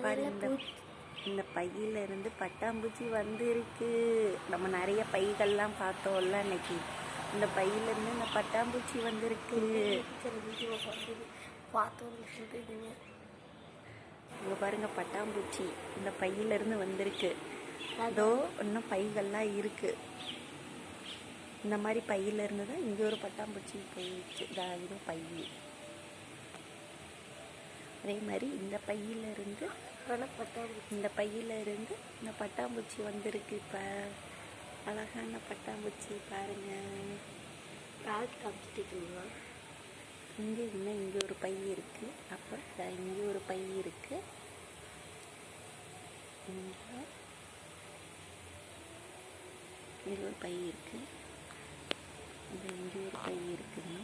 பாரு இந்த பையில இருந்து பட்டாம்பூச்சி வந்திருக்கு. நம்ம நிறைய பைகள்லாம் பார்த்தோம்ல அன்னைக்கு. இந்த பையில இருந்து இந்த பட்டாம்பூச்சி வந்திருக்கு. இங்க பாருங்க பட்டாம்பூச்சி இந்த பையில இருந்து வந்திருக்கு. அதோ இன்னும் பைகள்லாம் இருக்கு. இந்த மாதிரி பையில இருந்து தான் இங்கே ஒரு பட்டாம்பூச்சி போயிடுச்சு. இது பை. அதே மாதிரி இந்த பையில இருந்து இந்த பட்டாம்பூச்சி வந்திருக்கு. இப்போ அழகான பட்டாம்பூச்சி பாருங்க. இங்கே இன்னும் இங்கே ஒரு பை இருக்கு. அப்புறம் இங்கே ஒரு பை இருக்கு. இங்கே ஒரு பை இருக்கு. இங்கே ஒரு பை இருக்குங்க.